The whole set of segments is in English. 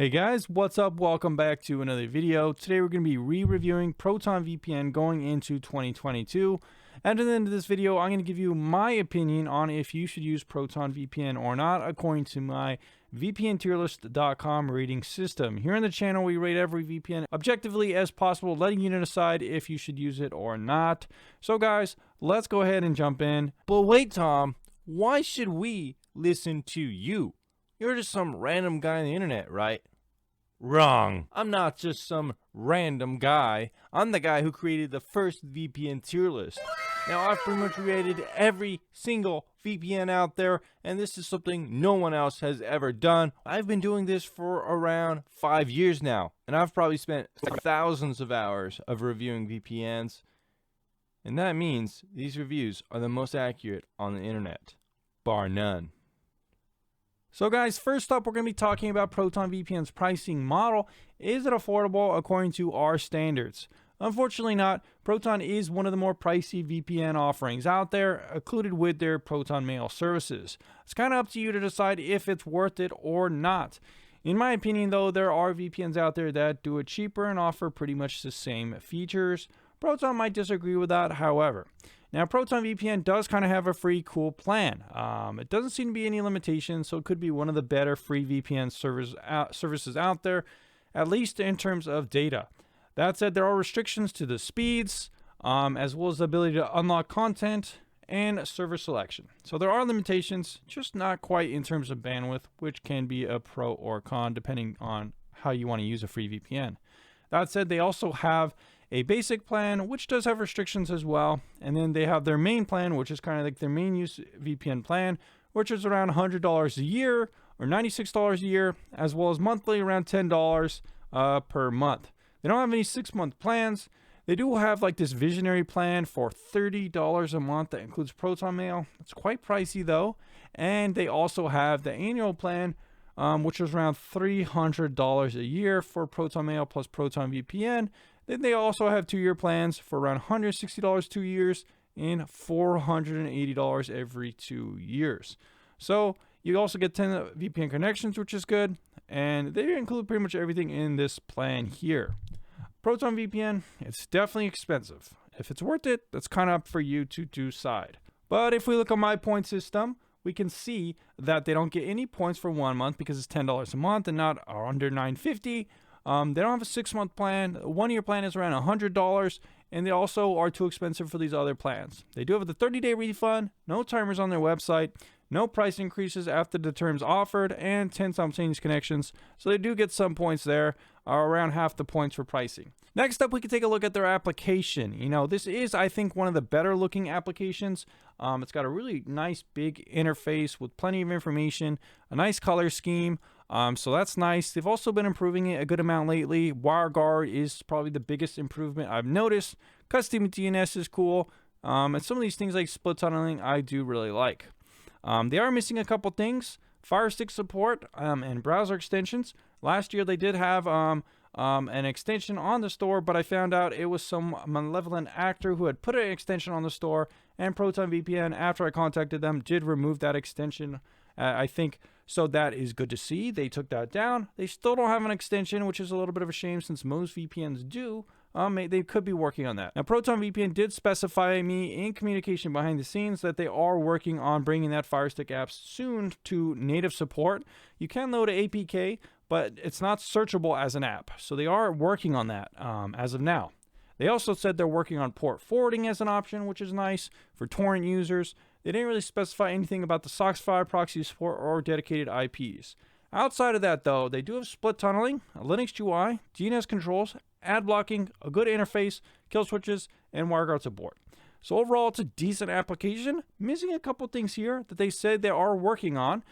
Hey guys, what's up? Welcome back to another video. Today we're going to be re-reviewing ProtonVPN going into 2022. And at the end of this video, I'm going to give you my opinion on if you should use ProtonVPN or not, according to my VPNTierList.com rating system. Here on the channel, we rate every VPN objectively as possible, letting you decide if you should use it or not. So guys, let's go ahead and jump in. But wait, Tom, why should we listen to you? You're just some random guy on the internet, right? Wrong. I'm not just some random guy. I'm the guy who created the first VPN tier list. Now, I've pretty much created every single VPN out there, and this is something no one else has ever done. I've been doing this for around 5 years now, and I've probably spent thousands of hours of reviewing VPNs. And that means these reviews are the most accurate on the internet, bar none. So guys, first up, we're going to be talking about ProtonVPN's pricing model. Is it affordable according to our standards? Unfortunately not. Proton is one of the more pricey VPN offerings out there, included with their Proton Mail services. It's kind of up to you to decide if it's worth it or not. In my opinion though, there are VPNs out there that do it cheaper and offer pretty much the same features. Proton might disagree with that, however. Now, ProtonVPN does kind of have a free cool plan. It doesn't seem to be any limitations, so it could be one of the better free VPN services out there, at least in terms of data. That said, there are restrictions to the speeds, as well as the ability to unlock content and server selection. So there are limitations, just not quite in terms of bandwidth, which can be a pro or con depending on how you want to use a free VPN. That said, they also have a basic plan, which does have restrictions as well. And then they have their main plan, which is kind of like their main use VPN plan, which is around $100 a year or $96 a year, as well as monthly around $10 per month. They don't have any 6-month plans. They do have like this visionary plan for $30 a month that includes Proton Mail. It's quite pricey though. And they also have the annual plan, which is around $300 a year for Proton Mail plus ProtonVPN. Then they also have 2-year plans for around $160 2 years and $480 every 2 years. So you also get 10 VPN connections, which is good. And they include pretty much everything in this plan here. ProtonVPN, it's definitely expensive. If it's worth it, that's kind of up for you to decide. But if we look at my point system, we can see that they don't get any points for 1 month because it's $10 a month and not under $9.50. They don't have a 6-month plan. A 1-year plan is around $100, and they also are too expensive for these other plans. They do have the 30-day refund, no timers on their website, no price increases after the terms offered, and 10 simultaneous connections. So they do get some points there, around half the points for pricing. Next up, we can take a look at their application. You know, this is, I think, one of the better looking applications. It's got a really nice big interface with plenty of information, a nice color scheme. So that's nice. They've also been improving it a good amount lately. WireGuard is probably the biggest improvement I've noticed. Custom DNS is cool. And some of these things like split tunneling, I do really like. They are missing a couple things. Fire Stick support and browser extensions. Last year they did have an extension on the store, but I found out it was some malevolent actor who had put an extension on the store, and ProtonVPN, after I contacted them, did remove that extension. I think so. That is good to see. They took that down. They still don't have an extension, which is a little bit of a shame since most VPNs do. They could be working on that. Now, ProtonVPN did specify me in communication behind the scenes that they are working on bringing that Fire Stick app soon to native support. You can load an APK, but it's not searchable as an app. So they are working on that as of now. They also said they're working on port forwarding as an option, which is nice for torrent users. They didn't really specify anything about the SOX5 proxy support or dedicated IPs. Outside of that, though, they do have split tunneling, a Linux UI, DNS controls, ad blocking, a good interface, kill switches, and WireGuard support. So overall, it's a decent application. Missing a couple things here that they said they are working on.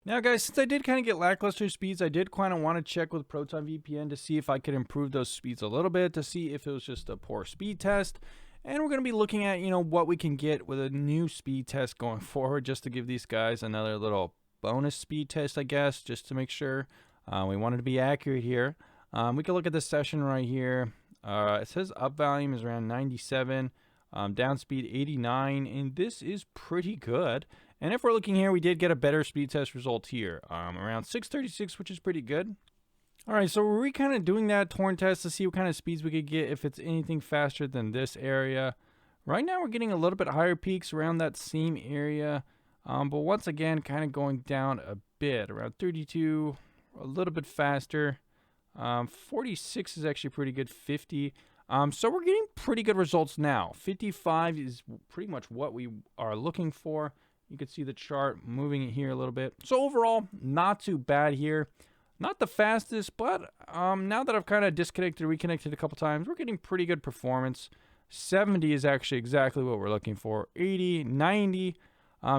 Now guys, since I did kind of get lackluster speeds, I did kind of want to check with ProtonVPN to see if I could improve those speeds a little bit, to see if it was just a poor speed test. And we're going to be looking at, what we can get with a new speed test going forward, just to give these guys another little bonus speed test, I guess, just to make sure. We wanted to be accurate here. We can look at this session right here. It says up volume is around 97. Down speed 89, and this is pretty good. And if we're looking here, we did get a better speed test result here, around 636, which is pretty good. All right, so we're kind of doing that torrent test to see what kind of speeds we could get if it's anything faster than this area. Right now, we're getting a little bit higher peaks around that same area, but once again, kind of going down a bit, around 32, a little bit faster. 46 is actually pretty good, 50. So we're getting pretty good results now. 55 is pretty much what we are looking for. You can see the chart moving it here a little bit. So overall, not too bad here. Not the fastest, but now that I've kind of disconnected, reconnected a couple times, we're getting pretty good performance. 70 is actually exactly what we're looking for. 80, 90.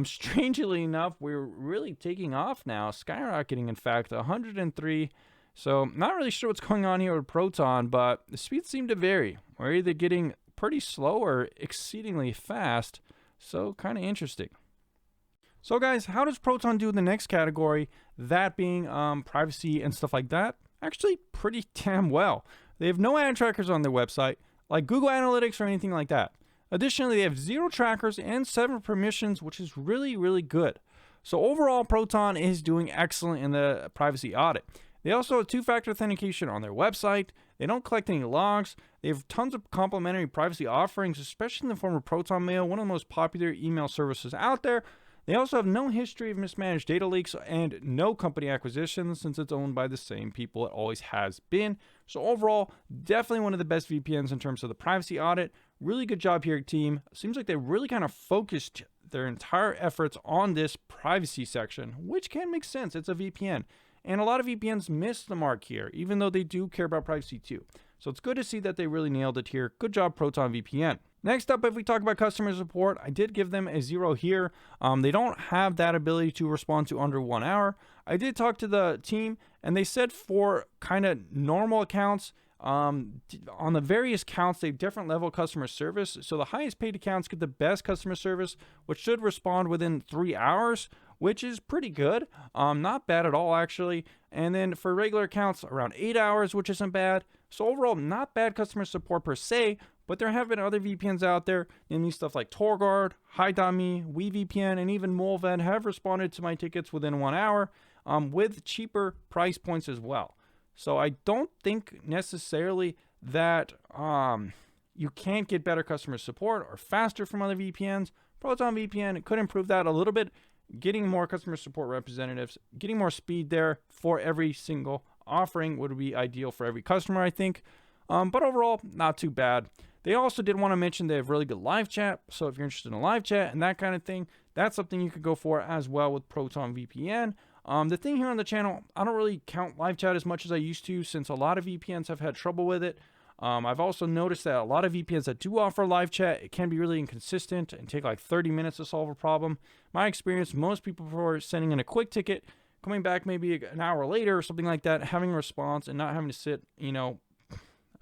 Strangely enough, we're really taking off now, skyrocketing, in fact, 103. So not really sure what's going on here with Proton, but the speeds seem to vary. We're either getting pretty slow or exceedingly fast, so kind of interesting. So guys, how does Proton do in the next category, that being privacy and stuff like that? Actually pretty damn well. They have no ad trackers on their website, like Google Analytics or anything like that. Additionally, they have 0 trackers and 7 permissions, which is really, really good. So overall, Proton is doing excellent in the privacy audit. They also have 2-factor authentication on their website. They don't collect any logs. They have tons of complimentary privacy offerings, especially in the form of Proton Mail, one of the most popular email services out there. They also have no history of mismanaged data leaks and no company acquisitions, since it's owned by the same people it always has been. So overall, definitely one of the best VPNs in terms of the privacy audit. Really good job here, team. Seems like they really kind of focused their entire efforts on this privacy section, which can make sense. It's a VPN. And a lot of VPNs miss the mark here, even though they do care about privacy too. So it's good to see that they really nailed it here. Good job, ProtonVPN. Next up, if we talk about customer support, I did give them a 0 here. They don't have that ability to respond to under 1 hour. I did talk to the team, and they said for kind of normal accounts, on the various accounts, they have different level of customer service. So the highest paid accounts get the best customer service, which should respond within 3 hours, which is pretty good. Not bad at all, actually. And then for regular accounts, around 8 hours, which isn't bad. So overall, not bad customer support per se, but there have been other VPNs out there, namely stuff like TorGuard, Hi.me, WeVPN, and even Molven have responded to my tickets within 1 hour, with cheaper price points as well. So I don't think necessarily that you can't get better customer support or faster from other VPNs. ProtonVPN could improve that a little bit, getting more customer support representatives, getting more speed there for every single offering would be ideal for every customer, I think. But overall, not too bad. They also did want to mention they have really good live chat. So if you're interested in live chat and that kind of thing, that's something you could go for as well with ProtonVPN. The thing here on the channel, I don't really count live chat as much as I used to, since a lot of VPNs have had trouble with it. I've also noticed that a lot of VPNs that do offer live chat, it can be really inconsistent and take like 30 minutes to solve a problem. My experience, most people prefer sending in a quick ticket, coming back maybe an hour later or something like that, having a response and not having to sit,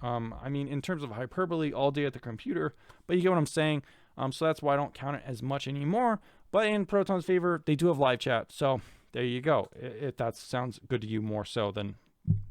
I mean, in terms of hyperbole, all day at the computer, but you get what I'm saying. So that's why I don't count it as much anymore. But in Proton's favor, they do have live chat. So there you go. If that sounds good to you more so than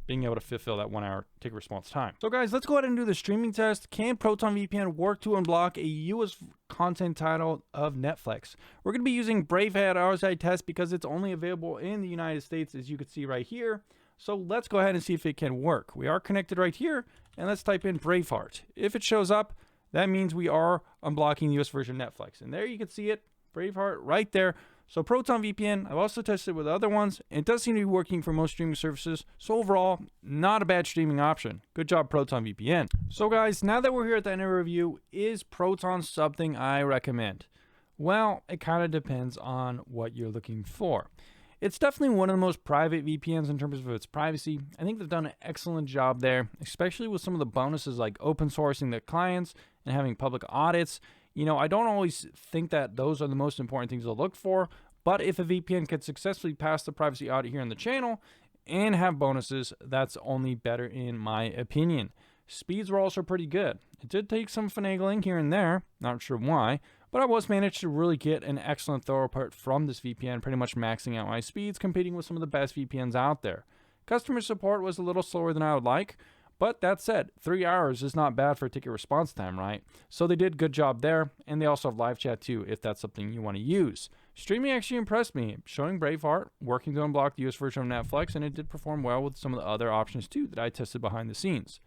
being able to fulfill that 1 hour ticket response time. So guys, let's go ahead and do the streaming test. Can ProtonVPN work to unblock a US content title of Netflix? We're going to be using Braveheart RSI test because it's only available in the United States, as you can see right here. So let's go ahead and see if it can work. We are connected right here, and let's type in Braveheart. If it shows up, that means we are unblocking the US version of Netflix. And there you can see it, Braveheart right there. So ProtonVPN, I've also tested with other ones, and it does seem to be working for most streaming services. So overall, not a bad streaming option. Good job, ProtonVPN. So guys, now that we're here at the end of the review, is Proton something I recommend? Well, it kind of depends on what you're looking for. It's definitely one of the most private VPNs in terms of its privacy. I think they've done an excellent job there, especially with some of the bonuses like open sourcing their clients and having public audits. I don't always think that those are the most important things to look for, but if a VPN could successfully pass the privacy audit here on the channel and have bonuses, that's only better in my opinion. Speeds were also pretty good. It did take some finagling here and there, not sure why, but I was managed to really get an excellent throughput from this VPN, pretty much maxing out my speeds, competing with some of the best VPNs out there. Customer support was a little slower than I would like, but that said, 3 hours is not bad for a ticket response time, right? So they did a good job there, and they also have live chat too, if that's something you want to use. Streaming actually impressed me, showing Braveheart, working to unblock the US version of Netflix, and it did perform well with some of the other options too that I tested behind the scenes.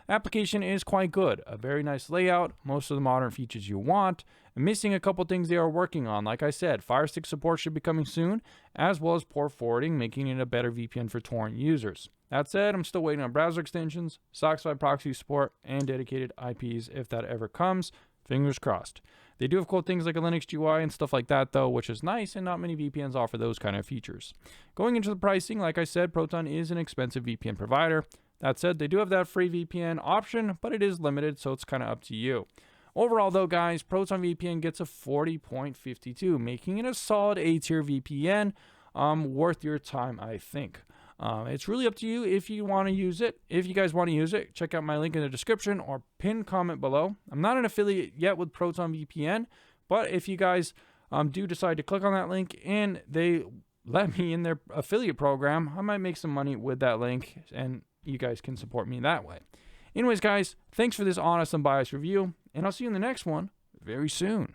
Application is quite good, a very nice layout, most of the modern features you want, and missing a couple things they are working on. Like I said, Fire Stick support should be coming soon, as well as port forwarding, making it a better VPN for torrent users. That said, I'm still waiting on browser extensions, SOCKS by proxy support, and dedicated IPs if that ever comes. Fingers crossed. They do have cool things like a Linux GUI and stuff like that though, which is nice, and not many VPNs offer those kind of features. Going into the pricing, like I said, Proton is an expensive VPN provider. That said, they do have that free VPN option, but it is limited, so it's kind of up to you. Overall though, guys, ProtonVPN gets a 40.52, making it a solid A-tier VPN, worth your time, I think. It's really up to you if you want to use it. If you guys want to use it, check out my link in the description or pinned comment below. I'm not an affiliate yet with ProtonVPN, but if you guys do decide to click on that link and they let me in their affiliate program, I might make some money with that link, and you guys can support me that way. Anyways, guys, thanks for this honest, unbiased review, and I'll see you in the next one very soon.